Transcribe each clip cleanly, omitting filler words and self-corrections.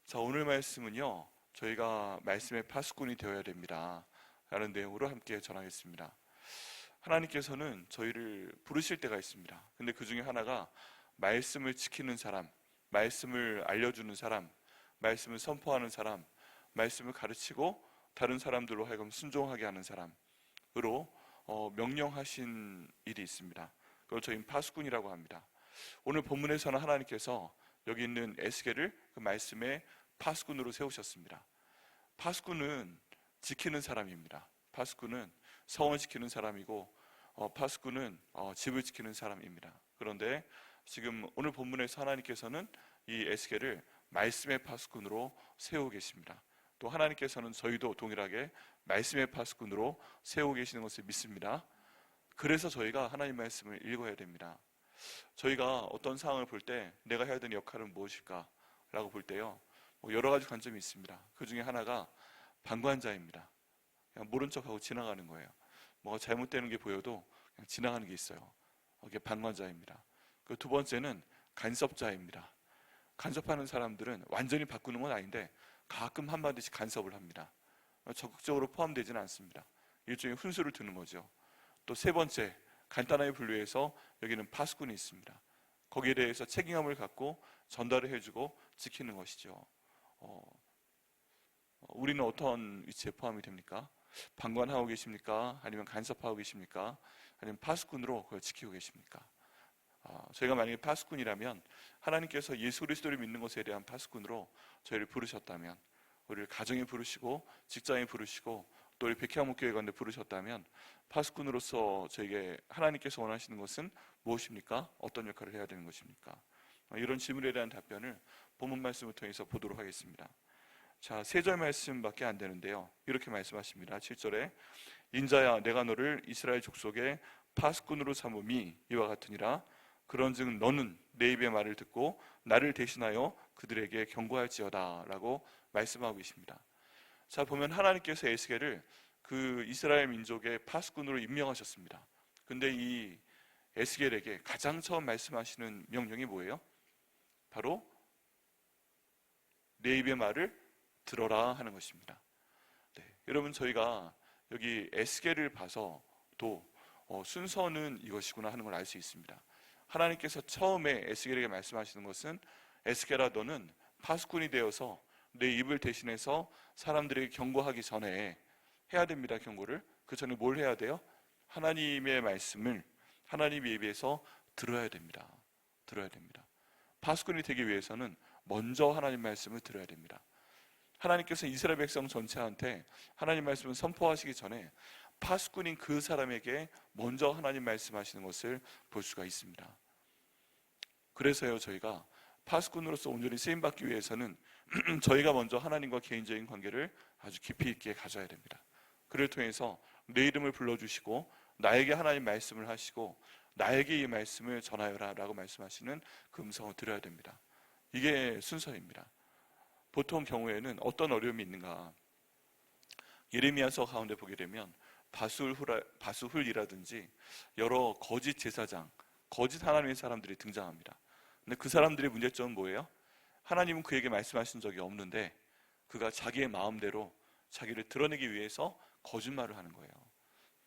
자, 오늘 말씀은요, 저희가 말씀의 파수꾼이 되어야 됩니다 라는 내용으로 함께 전하겠습니다. 하나님께서는 저희를 부르실 때가 있습니다. 근데 그 중에 하나가 말씀을 지키는 사람, 말씀을 알려주는 사람, 말씀을 선포하는 사람, 말씀을 가르치고 다른 사람들로 하여금 순종하게 하는 사람으로 명령하신 일이 있습니다. 그걸 저희는 파수꾼이라고 합니다. 오늘 본문에서는 하나님께서 여기 있는 에스겔을 그 말씀의 파수꾼으로 세우셨습니다. 파수꾼은 지키는 사람입니다. 파수꾼은 성을 지키는 사람이고 파수꾼은 집을 지키는 사람입니다. 그런데 지금 오늘 본문에서 하나님께서는 이 에스겔을 말씀의 파수꾼으로 세우고 계십니다. 또 하나님께서는 저희도 동일하게 말씀의 파수꾼으로 세우고 계시는 것을 믿습니다. 그래서 저희가 하나님 말씀을 읽어야 됩니다. 저희가 어떤 상황을 볼 때 내가 해야 되는 역할은 무엇일까 라고 볼 때요, 여러 가지 관점이 있습니다. 그 중에 하나가 방관자입니다. 그냥 모른 척하고 지나가는 거예요. 뭐가 잘못되는 게 보여도 그냥 지나가는 게 있어요. 그게 방관자입니다. 그 두 번째는 간섭자입니다. 간섭하는 사람들은 완전히 바꾸는 건 아닌데 가끔 한마디씩 간섭을 합니다. 적극적으로 포함되지는 않습니다. 일종의 훈수를 두는 거죠. 또 세 번째, 간단하게 분류해서 여기는 파수꾼이 있습니다. 거기에 대해서 책임감을 갖고 전달을 해주고 지키는 것이죠. 우리는 어떤 위치에 포함이 됩니까? 방관하고 계십니까? 아니면 간섭하고 계십니까? 아니면 파수꾼으로 그걸 지키고 계십니까? 저희가 만약에 파수꾼이라면 하나님께서 예수 그리스도를 믿는 것에 대한 파수꾼으로 저희를 부르셨다면, 우리를 가정에 부르시고 직장에 부르시고 또 우리 백향목교회 가운데 부르셨다면 파수꾼으로서 저에게 하나님께서 원하시는 것은 무엇입니까? 어떤 역할을 해야 되는 것입니까? 이런 질문에 대한 답변을 본문 말씀을 통해서 보도록 하겠습니다. 자, 3절 말씀밖에 안 되는데요, 이렇게 말씀하십니다. 7절에 인자야 내가 너를 이스라엘 족속의 파수꾼으로 삼음이 이와 같으니라. 그런즉 너는 내 입의 말을 듣고 나를 대신하여 그들에게 경고할지어다 라고 말씀하고 계십니다. 자, 보면 하나님께서 에스겔을 그 이스라엘 민족의 파수꾼으로 임명하셨습니다. 근데 이 에스겔에게 가장 처음 말씀하시는 명령이 뭐예요? 바로 내 입의 말을 들어라 하는 것입니다. 네, 여러분, 저희가 여기 에스겔을 봐서도 순서는 이것이구나 하는 걸 알 수 있습니다. 하나님께서 처음에 에스겔에게 말씀하시는 것은 에스겔아 너는 파수꾼이 되어서 내 입을 대신해서 사람들에게 경고하기 전에 해야 됩니다. 경고를. 그 전에 뭘 해야 돼요? 하나님의 말씀을 하나님의 입에서 들어야 됩니다. 들어야 됩니다. 파수꾼이 되기 위해서는 먼저 하나님 말씀을 들어야 됩니다. 하나님께서 이스라엘 백성 전체한테 하나님 말씀을 선포하시기 전에 파수꾼인 그 사람에게 먼저 하나님 말씀하시는 것을 볼 수가 있습니다. 그래서요, 저희가 파수꾼으로서 온전히 쓰임받기 위해서는 저희가 먼저 하나님과 개인적인 관계를 아주 깊이 있게 가져야 됩니다. 그를 통해서 내 이름을 불러주시고 나에게 하나님 말씀을 하시고 나에게 이 말씀을 전하여라 라고 말씀하시는 그 음성을 들어야 됩니다. 이게 순서입니다. 보통 경우에는 어떤 어려움이 있는가, 예레미야서 가운데 보게 되면 바술이라든지 여러 거짓 제사장, 거짓 하나님의 사람들이 등장합니다. 근데 그 사람들의 문제점은 뭐예요? 하나님은 그에게 말씀하신 적이 없는데 그가 자기의 마음대로 자기를 드러내기 위해서 거짓말을 하는 거예요.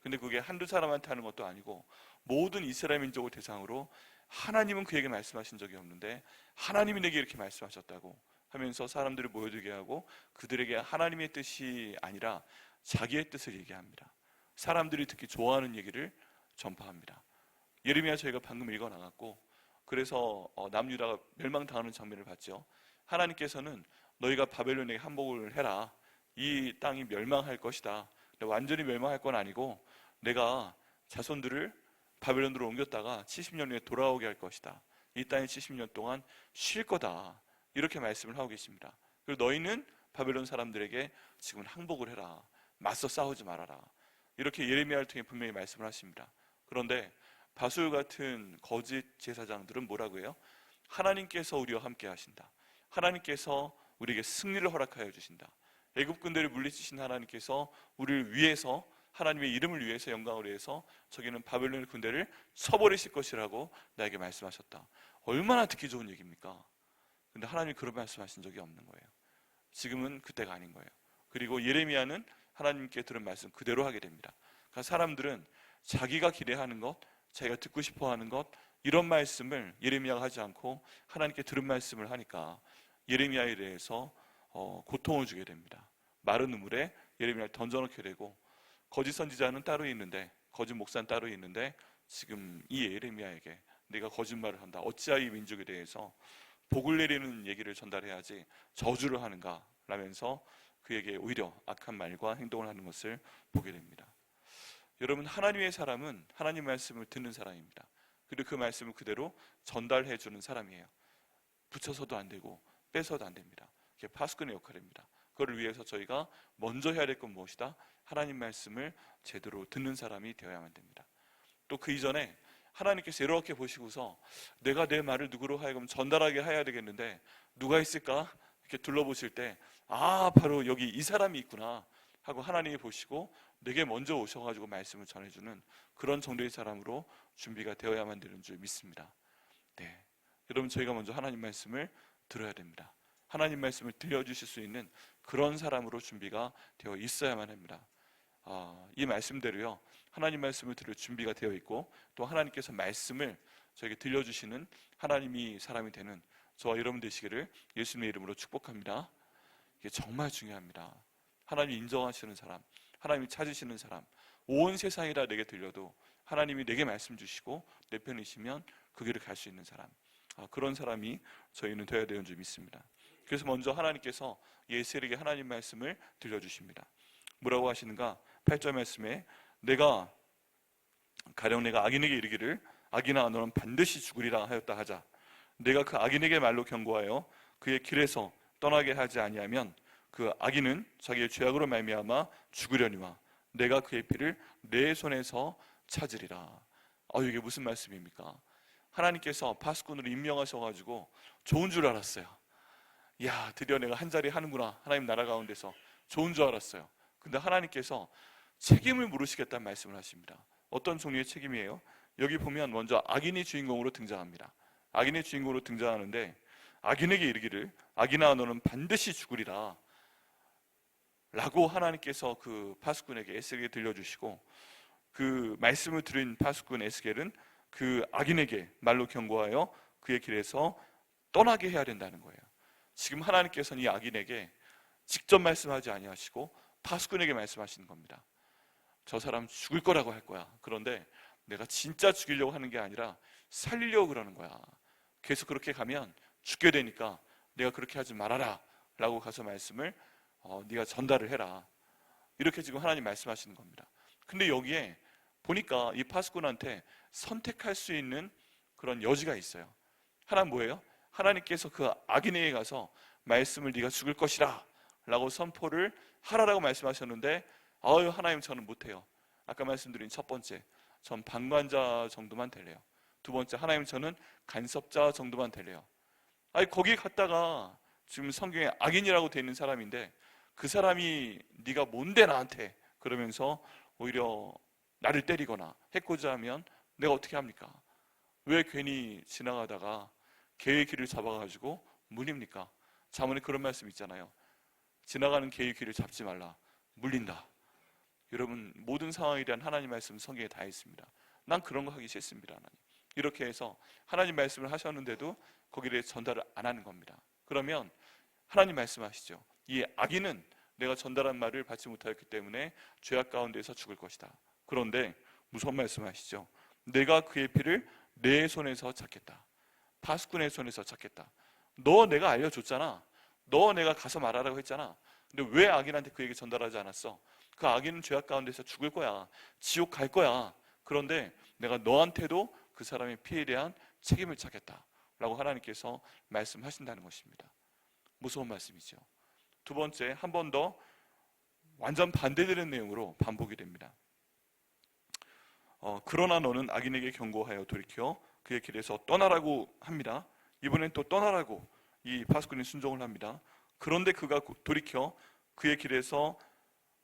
근데 그게 한두 사람한테 하는 것도 아니고 모든 이스라엘 민족을 대상으로 하나님은 그에게 말씀하신 적이 없는데 하나님이 내게 이렇게 말씀하셨다고 하면서 사람들을 모여들게 하고 그들에게 하나님의 뜻이 아니라 자기의 뜻을 얘기합니다. 사람들이 듣기 좋아하는 얘기를 전파합니다. 예레미야 저희가 방금 읽어 나갔고, 그래서 남유다가 멸망당하는 장면을 봤죠. 하나님께서는 너희가 바벨론에게 항복을 해라, 이 땅이 멸망할 것이다, 완전히 멸망할 건 아니고 내가 자손들을 바벨론으로 옮겼다가 70년 후에 돌아오게 할 것이다, 이 땅이 70년 동안 쉴 거다, 이렇게 말씀을 하고 계십니다. 그리고 너희는 바벨론 사람들에게 지금 항복을 해라, 맞서 싸우지 말아라, 이렇게 예레미야를 통해 분명히 말씀을 하십니다. 그런데 바술 같은 거짓 제사장들은 뭐라고 해요? 하나님께서 우리와 함께 하신다, 하나님께서 우리에게 승리를 허락하여 주신다, 애굽군대를 물리치신 하나님께서 우리를 위해서, 하나님의 이름을 위해서, 영광을 위해서 저기는 바벨론 군대를 쳐버리실 것이라고 나에게 말씀하셨다. 얼마나 듣기 좋은 얘기입니까? 근데 하나님이 그런 말씀하신 적이 없는 거예요. 지금은 그때가 아닌 거예요. 그리고 예레미야는 하나님께 들은 말씀 그대로 하게 됩니다. 그러니까 사람들은 자기가 기대하는 것, 자기가 듣고 싶어하는 것, 이런 말씀을 예레미야가 하지 않고 하나님께 들은 말씀을 하니까 예레미야에 대해서 고통을 주게 됩니다. 마른 우물에 예레미야를 던져놓게 되고, 거짓 선지자는 따로 있는데, 거짓 목사는 따로 있는데, 지금 이 예레미야에게 내가 거짓말을 한다, 어찌하여 이 민족에 대해서 복을 내리는 얘기를 전달해야지 저주를 하는가 라면서 그에게 오히려 악한 말과 행동을 하는 것을 보게 됩니다. 여러분, 하나님의 사람은 하나님 말씀을 듣는 사람입니다. 그리고 그 말씀을 그대로 전달해 주는 사람이에요. 붙여서도 안 되고 빼서도 안 됩니다. 이게 파수꾼의 역할입니다. 그걸 위해서 저희가 먼저 해야 될 건 무엇이다? 하나님 말씀을 제대로 듣는 사람이 되어야만 됩니다. 또 그 이전에 하나님께서 이렇게 보시고서 내가 내 말을 누구로 하여금 전달하게 해야 되겠는데 누가 있을까? 이렇게 둘러보실 때 바로 여기 이 사람이 있구나 하고 하나님이 보시고 내게 먼저 오셔가지고 말씀을 전해주는 그런 정도의 사람으로 준비가 되어야만 되는 줄 믿습니다. 네, 여러분, 저희가 먼저 하나님 말씀을 들어야 됩니다. 하나님 말씀을 들려주실 수 있는 그런 사람으로 준비가 되어 있어야만 합니다. 이 말씀대로요, 하나님 말씀을 들을 준비가 되어 있고, 또 하나님께서 말씀을 저에게 들려주시는 하나님이 사람이 되는 저와 여러분 되시기를 예수님의 이름으로 축복합니다. 이게 정말 중요합니다. 하나님 인정하시는 사람, 하나님이 찾으시는 사람, 온 세상이 다 내게 들려도 하나님이 내게 말씀 주시고 내 편이시면 그 길을 갈 수 있는 사람, 그런 사람이 저희는 되어야 되는 줄 믿습니다. 그래서 먼저 하나님께서 예수에게 하나님 말씀을 들려주십니다. 뭐라고 하시는가? 8절 말씀에 가령 내가 악인에게 이르기를 악이나 너는 반드시 죽으리라 하였다 하자. 내가 그 악인에게 말로 경고하여 그의 길에서 떠나게 하지 아니하면 그 악인은 자기의 죄악으로 말미암아 죽으려니와 내가 그의 피를 내 손에서 찾으리라. 이게 무슨 말씀입니까? 하나님께서 파수꾼으로 임명하셔가지고 좋은 줄 알았어요. 드디어 내가 한 자리 하는구나, 하나님 나라 가운데서 좋은 줄 알았어요. 근데 하나님께서 책임을 물으시겠다는 말씀을 하십니다. 어떤 종류의 책임이에요? 여기 보면 먼저 악인이 주인공으로 등장합니다. 악인의 주인공으로 등장하는데, 악인에게 이르기를 악인아 너는 반드시 죽으리라 라고 하나님께서 그 파수꾼에게 에스겔에게 들려주시고, 그 말씀을 들은 파수꾼 에스겔은 그 악인에게 말로 경고하여 그의 길에서 떠나게 해야 된다는 거예요. 지금 하나님께서는 이 악인에게 직접 말씀하지 아니하시고 파수꾼에게 말씀하시는 겁니다. 저 사람 죽을 거라고 할 거야. 그런데 내가 진짜 죽이려고 하는 게 아니라 살리려고 그러는 거야. 계속 그렇게 가면 죽게 되니까 내가 그렇게 하지 말아라 라고 가서 말씀을 네가 전달을 해라. 이렇게 지금 하나님 말씀하시는 겁니다. 근데 여기에 보니까 이 파수꾼한테 선택할 수 있는 그런 여지가 있어요. 하나는 뭐예요? 하나님께서 그 악인에게 가서 말씀을 네가 죽을 것이라 라고 선포를 하라라고 말씀하셨는데, 하나님 저는 못해요. 아까 말씀드린 첫 번째, 전 방관자 정도만 될래요. 두 번째, 하나님 저는 간섭자 정도만 될래요. 거기 갔다가 지금 성경에 악인이라고 되어 있는 사람인데 그 사람이 네가 뭔데 나한테 그러면서 오히려 나를 때리거나 해코자 하면 내가 어떻게 합니까? 왜 괜히 지나가다가 개의 귀를 잡아가지고 물립니까? 자문에 그런 말씀 있잖아요. 지나가는 개의 귀를 잡지 말라, 물린다. 여러분, 모든 상황에 대한 하나님 말씀 성경에 다 있습니다. 난 그런 거 하기 싫습니다. 하나님. 이렇게 해서 하나님 말씀을 하셨는데도 거기에 대해 전달을 안 하는 겁니다. 그러면 하나님 말씀하시죠. 이 악인은 내가 전달한 말을 받지 못하였기 때문에 죄악 가운데서 죽을 것이다. 그런데 무슨 말씀하시죠? 내가 그의 피를 내 손에서 찾겠다. 파수꾼의 손에서 찾겠다. 너 내가 알려줬잖아. 너 내가 가서 말하라고 했잖아. 근데 왜 악인한테 그 얘기 전달하지 않았어? 그 악인은 죄악 가운데서 죽을 거야. 지옥 갈 거야. 그런데 내가 너한테도 그 사람의 피해에 대한 책임을 찾겠다 라고 하나님께서 말씀하신다는 것입니다. 무서운 말씀이죠. 두 번째, 한 번 더 완전 반대되는 내용으로 반복이 됩니다. 그러나 너는 악인에게 경고하여 돌이켜 그의 길에서 떠나라고 합니다. 이번엔 또 떠나라고 이 파수꾼이 순종을 합니다. 그런데 그가 돌이켜 그의 길에서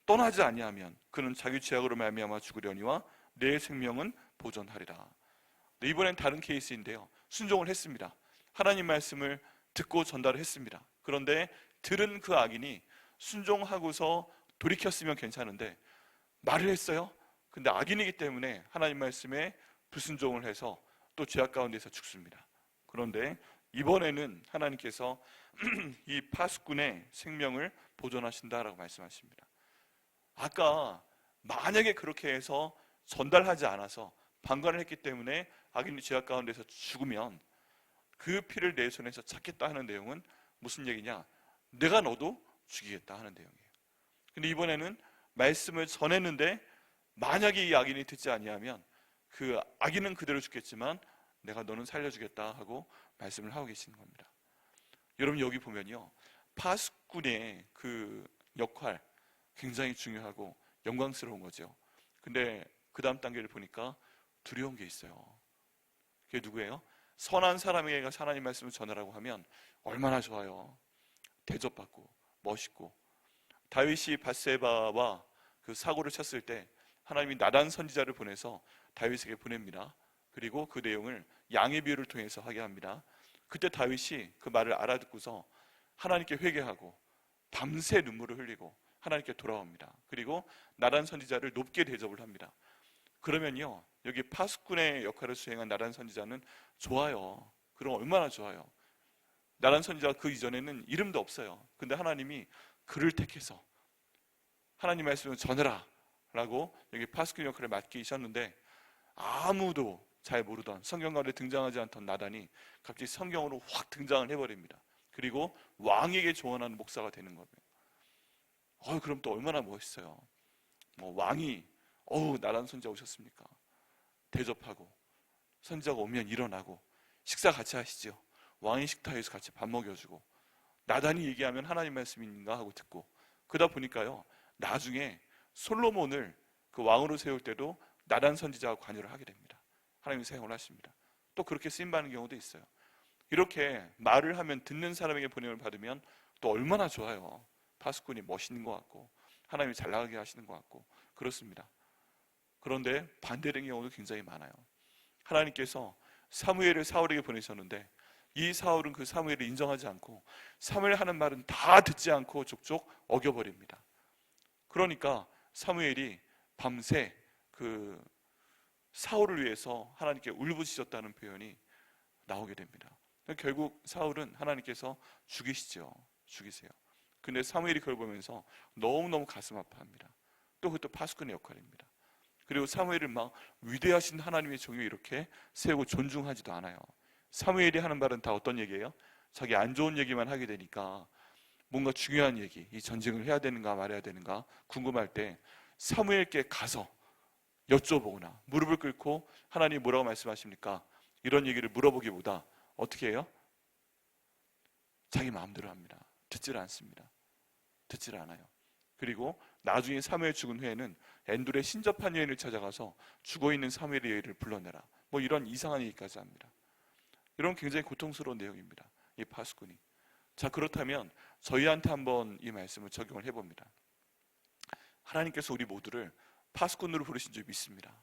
떠나지 아니하면 그는 자기 죄악으로 말미암아 죽으려니와 내 생명은 보존하리라. 네, 이번엔 다른 케이스인데요. 순종을 했습니다. 하나님 말씀을 듣고 전달을 했습니다. 그런데 들은 그 악인이 순종하고서 돌이켰으면 괜찮은데 말을 했어요. 근데 악인이기 때문에 하나님 말씀에 불순종을 해서 또 죄악 가운데서 죽습니다. 그런데 이번에는 하나님께서 이 파수꾼의 생명을 보존하신다라고 말씀하십니다. 아까 만약에 그렇게 해서 전달하지 않아서 방관을 했기 때문에 악인이 죄악 가운데서 죽으면 그 피를 내 손에서 찾겠다 하는 내용은 무슨 얘기냐? 내가 너도 죽이겠다 하는 내용이에요. 근데 이번에는 말씀을 전했는데 만약에 이 악인이 듣지 아니하면 그 악인은 그대로 죽겠지만 내가 너는 살려주겠다 하고 말씀을 하고 계시는 겁니다. 여러분 여기 보면요, 파수꾼의 그 역할 굉장히 중요하고 영광스러운 거죠. 근데 그 다음 단계를 보니까 두려운 게 있어요. 그게 누구예요? 선한 사람에게 하나님 말씀을 전하라고 하면 얼마나 좋아요. 대접받고 멋있고. 다윗이 밧세바와 그 사고를 쳤을 때 하나님이 나단 선지자를 보내서 다윗에게 보냅니다. 그리고 그 내용을 양의 비유를 통해서 하게 합니다. 그때 다윗이 그 말을 알아듣고서 하나님께 회개하고 밤새 눈물을 흘리고 하나님께 돌아옵니다. 그리고 나단 선지자를 높게 대접을 합니다. 그러면요, 여기 파수꾼의 역할을 수행한 나단 선지자는 좋아요. 그럼 얼마나 좋아요. 나단 선지자가 그 이전에는 이름도 없어요. 근데 하나님이 그를 택해서 하나님 말씀을 전해라 라고 여기 파수꾼 역할을 맡기셨는데, 아무도 잘 모르던, 성경 가운데 등장하지 않던 나단이 갑자기 성경으로 확 등장을 해버립니다. 그리고 왕에게 조언하는 목사가 되는 거예요. 그럼 또 얼마나 멋있어요. 왕이 나단 선지자 오셨습니까? 대접하고, 선지자가 오면 일어나고 식사 같이 하시죠. 왕의 식탁에서 같이 밥 먹여주고, 나단이 얘기하면 하나님 말씀인가 하고 듣고. 그러다 보니까요, 나중에 솔로몬을 그 왕으로 세울 때도 나단 선지자가 관여를 하게 됩니다. 하나님이 사용을 하십니다. 또 그렇게 쓰임받는 경우도 있어요. 이렇게 말을 하면 듣는 사람에게 보냄을 받으면 또 얼마나 좋아요. 파수꾼이 멋있는 것 같고 하나님이 잘 나가게 하시는 것 같고 그렇습니다. 그런데 반대된 경우도 굉장히 많아요. 하나님께서 사무엘을 사울에게 보내셨는데 이 사울은 그 사무엘을 인정하지 않고 사무엘 하는 말은 다 듣지 않고 족족 어겨버립니다. 그러니까 사무엘이 밤새 그 사울을 위해서 하나님께 울부짖었다는 표현이 나오게 됩니다. 결국 사울은 하나님께서 죽이시죠. 죽이세요. 근데 사무엘이 그걸 보면서 너무너무 가슴 아파합니다. 또 그것도 파수꾼의 역할입니다. 그리고 사무엘을 막 위대하신 하나님의 종이 이렇게 세우고 존중하지도 않아요. 사무엘이 하는 말은 다 어떤 얘기예요? 자기 안 좋은 얘기만 하게 되니까 뭔가 중요한 얘기, 이 전쟁을 해야 되는가 말해야 되는가 궁금할 때 사무엘께 가서 여쭤보거나 무릎을 꿇고 하나님 뭐라고 말씀하십니까? 이런 얘기를 물어보기보다 어떻게 해요? 자기 마음대로 합니다. 듣질 않습니다. 듣질 않아요. 그리고 나중에 사무엘 죽은 후에는 엔돌의 신접한 여인을 찾아가서 죽어있는 사무엘의 여인을 불러내라, 뭐 이런 이상한 얘기까지 합니다. 이런 굉장히 고통스러운 내용입니다. 이 파수꾼이. 자, 그렇다면 저희한테 한번 이 말씀을 적용을 해봅니다. 하나님께서 우리 모두를 파수꾼으로 부르신 줄 믿습니다.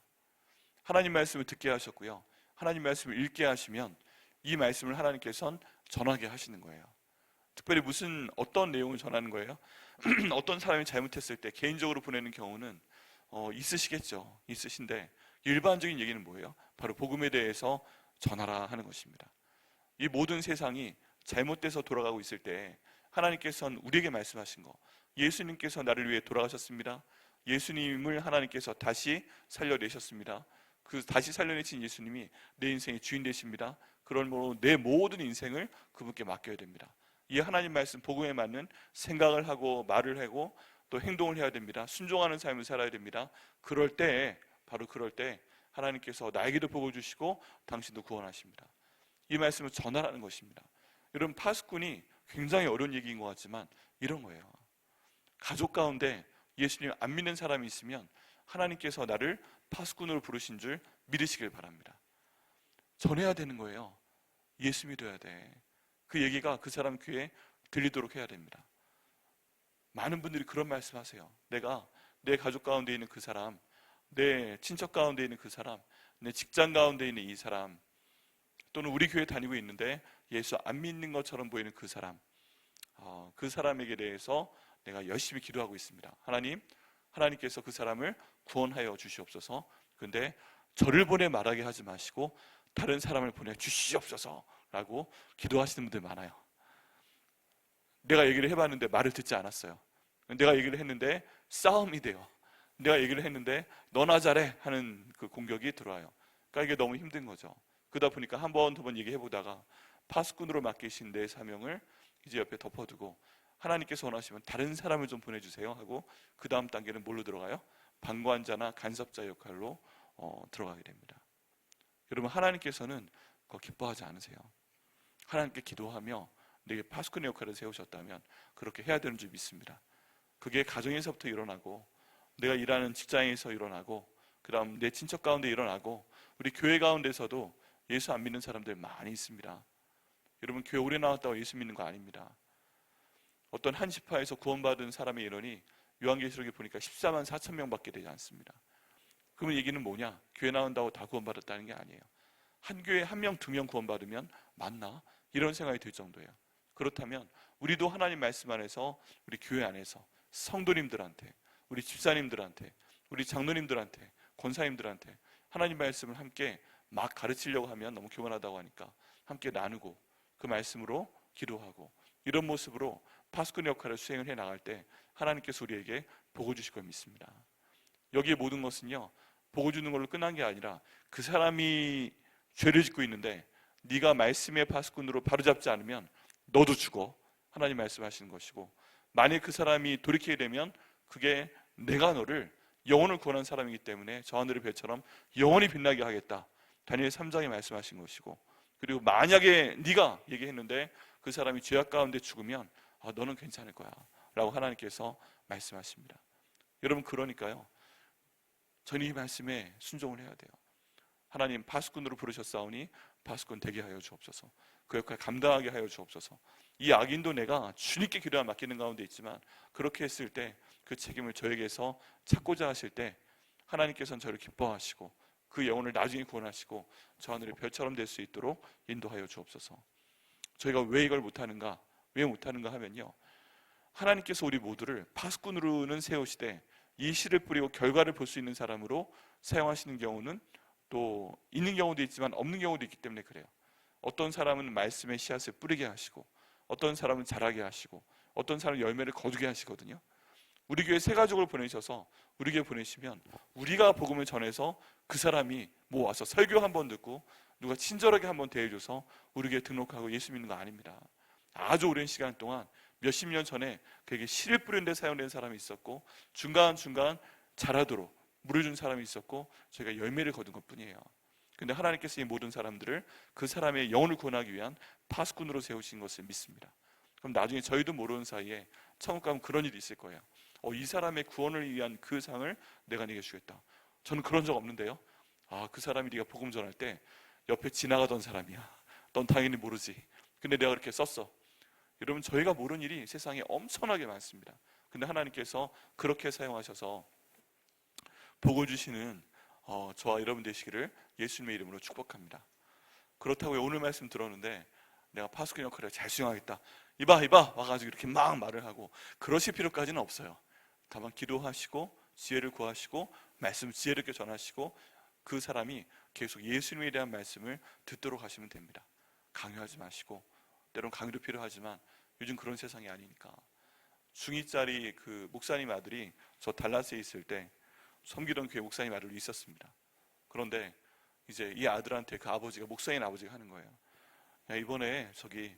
하나님 말씀을 듣게 하셨고요, 하나님 말씀을 읽게 하시면 이 말씀을 하나님께서는 전하게 하시는 거예요. 특별히 어떤 내용을 전하는 거예요? 어떤 사람이 잘못했을 때 개인적으로 보내는 경우는 있으시겠죠. 있으신데 일반적인 얘기는 뭐예요? 바로 복음에 대해서 전하라 하는 것입니다. 이 모든 세상이 잘못돼서 돌아가고 있을 때 하나님께서는 우리에게 말씀하신 거, 예수님께서 나를 위해 돌아가셨습니다. 예수님을 하나님께서 다시 살려내셨습니다. 그 다시 살려내신 예수님이 내 인생의 주인 되십니다. 그러므로 내 모든 인생을 그분께 맡겨야 됩니다. 이 하나님 말씀 복음에 맞는 생각을 하고 말을 하고 또 행동을 해야 됩니다. 순종하는 삶을 살아야 됩니다. 바로 그럴 때 하나님께서 나에게도 복을 주시고 당신도 구원하십니다. 이 말씀을 전하라는 것입니다. 여러분, 파수꾼이 굉장히 어려운 얘기인 것 같지만 이런 거예요. 가족 가운데 예수님 안 믿는 사람이 있으면 하나님께서 나를 파수꾼으로 부르신 줄 믿으시길 바랍니다. 전해야 되는 거예요. 예수 믿어야 돼. 그 얘기가 그 사람 귀에 들리도록 해야 됩니다. 많은 분들이 그런 말씀하세요. 내가 내 가족 가운데 있는 그 사람, 내 친척 가운데 있는 그 사람, 내 직장 가운데 있는 이 사람, 또는 우리 교회 다니고 있는데 예수 안 믿는 것처럼 보이는 그 사람, 그 사람에게 대해서 내가 열심히 기도하고 있습니다. 하나님께서 그 사람을 구원하여 주시옵소서. 근데 저를 보내 말하게 하지 마시고 다른 사람을 보내 주시옵소서 라고 기도하시는 분들 많아요. 내가 얘기를 해봤는데 말을 듣지 않았어요. 내가 얘기를 했는데 싸움이 돼요. 내가 얘기를 했는데 너나 잘해 하는 그 공격이 들어와요. 그러니까 이게 너무 힘든 거죠. 그러다 보니까 한 번, 두 번 얘기해보다가 파수꾼으로 맡기신 내 사명을 이제 옆에 덮어두고 하나님께서 원하시면 다른 사람을 좀 보내주세요 하고 그 다음 단계는 뭘로 들어가요? 방관자나 간섭자 역할로 들어가게 됩니다. 여러분, 하나님께서는 그거 기뻐하지 않으세요. 하나님께 기도하며 내게 파수꾼의 역할을 세우셨다면 그렇게 해야 되는 줄 믿습니다. 그게 가정에서부터 일어나고 내가 일하는 직장에서 일어나고 그 다음 내 친척 가운데 일어나고 우리 교회 가운데서도 예수 안 믿는 사람들 많이 있습니다. 여러분, 교회 오래 나왔다고 예수 믿는 거 아닙니다. 어떤 한 지파에서 구원받은 사람의 인원이 요한계시록에 보니까 14만 4천 명밖에 되지 않습니다. 그러면 얘기는 뭐냐? 교회 나온다고 다 구원받았다는 게 아니에요. 한 교회에 한 명, 두 명 구원받으면 맞나? 이런 생각이 들 정도예요. 그렇다면 우리도 하나님 말씀 안에서 우리 교회 안에서 성도님들한테, 우리 집사님들한테, 우리 장로님들한테, 권사님들한테 하나님 말씀을 함께 막 가르치려고 하면 너무 교만하다고 하니까 함께 나누고 그 말씀으로 기도하고 이런 모습으로 파수꾼 역할을 수행을 해 나갈 때 하나님께서 우리에게 복을 주실 걸 믿습니다. 여기에 모든 것은요, 복을 주는 걸로 끝난 게 아니라 그 사람이 죄를 짓고 있는데 네가 말씀의 파수꾼으로 바로잡지 않으면 너도 죽어. 하나님 말씀하시는 것이고, 만약 그 사람이 돌이키게 되면 그게 내가 너를 영혼을 구원한 사람이기 때문에 저 하늘의 별처럼 영원히 빛나게 하겠다. 다니엘 3장에 말씀하신 것이고, 그리고 만약에 네가 얘기했는데 그 사람이 죄악 가운데 죽으면 너는 괜찮을 거야 라고 하나님께서 말씀하십니다. 여러분, 그러니까요, 저는 이 말씀에 순종을 해야 돼요. 하나님, 파수꾼으로 부르셨사오니 파수꾼 되게 하여 주옵소서. 그 역할 감당하게 하여 주옵소서. 이 악인도 내가 주님께 기도와 맡기는 가운데 있지만 그렇게 했을 때 그 책임을 저에게서 찾고자 하실 때 하나님께서는 저를 기뻐하시고 그 영혼을 나중에 구원하시고 저 하늘의 별처럼 될 수 있도록 인도하여 주옵소서. 저희가 왜 이걸 못하는가? 왜 못하는가 하면요, 하나님께서 우리 모두를 파수꾼으로는 세우시되 이 씨를 뿌리고 결과를 볼 수 있는 사람으로 사용하시는 경우는 또 있는 경우도 있지만 없는 경우도 있기 때문에 그래요. 어떤 사람은 말씀의 씨앗을 뿌리게 하시고 어떤 사람은 자라게 하시고 어떤 사람은 열매를 거두게 하시거든요. 우리 교회 새 가족을 보내셔서 우리 교회 보내시면 우리가 복음을 전해서 그 사람이 뭐 와서 설교 한번 듣고 누가 친절하게 한번 대해줘서 우리 교회 등록하고 예수 믿는 거 아닙니다. 아주 오랜 시간 동안 몇십 년 전에 그에게 씨를 뿌리는 데 사용된 사람이 있었고 중간중간 자라도록 물을 준 사람이 있었고 저희가 열매를 거둔 것 뿐이에요. 근데 하나님께서 이 모든 사람들을 그 사람의 영혼을 구원하기 위한 파수꾼으로 세우신 것을 믿습니다. 그럼 나중에 저희도 모르는 사이에 천국 가면 그런 일이 있을 거예요. 이 사람의 구원을 위한 그 상을 내가 네게 주겠다. 저는 그런 적 없는데요. 그 사람이 네가 복음 전할 때 옆에 지나가던 사람이야. 넌 당연히 모르지. 근데 내가 그렇게 썼어. 여러분, 저희가 모르는 일이 세상에 엄청나게 많습니다. 근데 하나님께서 그렇게 사용하셔서 복을 주시는 저와 여러분 되시기를 예수님의 이름으로 축복합니다. 그렇다고 오늘 말씀 들었는데 내가 파수꾼 역할을 잘 수행하겠다, 이봐 와가지고 이렇게 막 말을 하고 그러실 필요까지는 없어요. 다만 기도하시고 지혜를 구하시고 말씀을 지혜롭게 전하시고 그 사람이 계속 예수님에 대한 말씀을 듣도록 하시면 됩니다. 강요하지 마시고, 때론 강요도 필요하지만 요즘 그런 세상이 아니니까. 중2짜리 그 목사님 아들이 저 달라스에 있을 때 섬기던 교회 목사님 아들이 있었습니다. 그런데 이제 이 아들한테 그 아버지가, 목사인 아버지가 하는 거예요. 야, 이번에 저기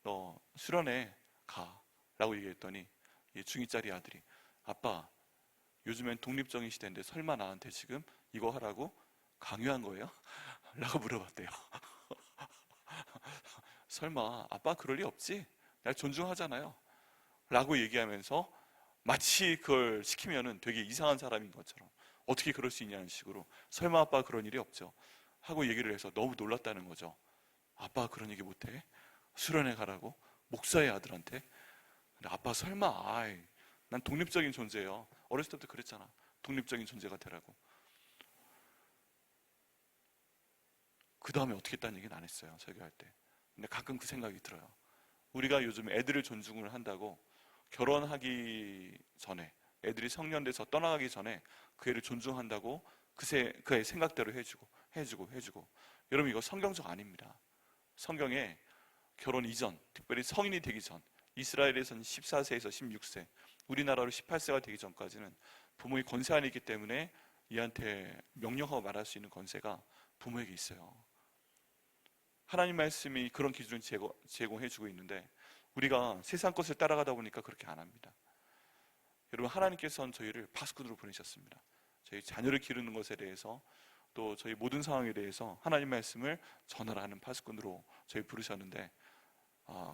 너 수련회 가 라고 얘기했더니 이 중2짜리 아들이, 아빠, 요즘엔 독립적인 시대인데 설마 나한테 지금 이거 하라고 강요한 거예요? 라고 물어봤대요. 설마 아빠 그럴 리 없지? 내가 존중하잖아요 라고 얘기하면서 마치 그걸 시키면은 되게 이상한 사람인 것처럼, 어떻게 그럴 수 있냐는 식으로, 설마 아빠 그런 일이 없죠 하고 얘기를 해서 너무 놀랐다는 거죠. 아빠 그런 얘기 못해? 수련회 가라고? 목사의 아들한테? 근데 아빠 설마, 난 독립적인 존재예요. 어렸을 때부터 그랬잖아. 독립적인 존재가 되라고. 그 다음에 어떻게 했다는 얘기는 안 했어요, 설교할 때. 근데 가끔 그 생각이 들어요. 우리가 요즘 애들을 존중을 한다고 결혼하기 전에, 애들이 성년돼서 떠나가기 전에 그 애를 존중한다고 그 애 생각대로 해주고. 여러분, 이거 성경적 아닙니다. 성경에 결혼 이전, 특별히 성인이 되기 전, 이스라엘에서는 14세에서 16세, 우리나라로 18세가 되기 전까지는 부모의 권세 안에 있기 때문에 이한테 명령하고 말할 수 있는 권세가 부모에게 있어요. 하나님 말씀이 그런 기준을 제공해주고 있는데 우리가 세상 것을 따라가다 보니까 그렇게 안 합니다. 여러분, 하나님께서는 저희를 파수꾼으로 보내셨습니다. 저희 자녀를 기르는 것에 대해서, 또 저희 모든 상황에 대해서 하나님 말씀을 전하라는 파수꾼으로 저희 부르셨는데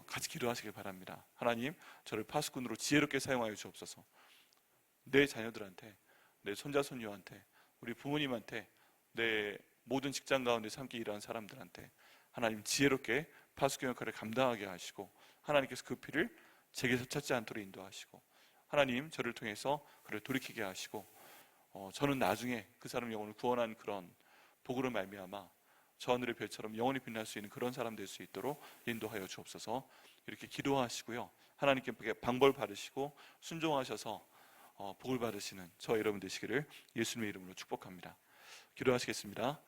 같이 기도하시길 바랍니다. 하나님, 저를 파수꾼으로 지혜롭게 사용하여 주옵소서. 내 자녀들한테, 내 손자 손녀한테, 우리 부모님한테, 내 모든 직장 가운데서 함께 일하는 사람들한테 하나님 지혜롭게 파수꾼 역할을 감당하게 하시고, 하나님께서 그 피를 제게서 찾지 않도록 인도하시고, 하나님 저를 통해서 그를 돌이키게 하시고, 저는 나중에 그 사람 영혼을 구원한 그런 복으로 말미암아 저 하늘의 별처럼 영원히 빛날 수 있는 그런 사람 될 수 있도록 인도하여 주옵소서. 이렇게 기도하시고요, 하나님께 방벌 받으시고 순종하셔서 복을 받으시는 저 여러분 되시기를 예수님의 이름으로 축복합니다. 기도하시겠습니다.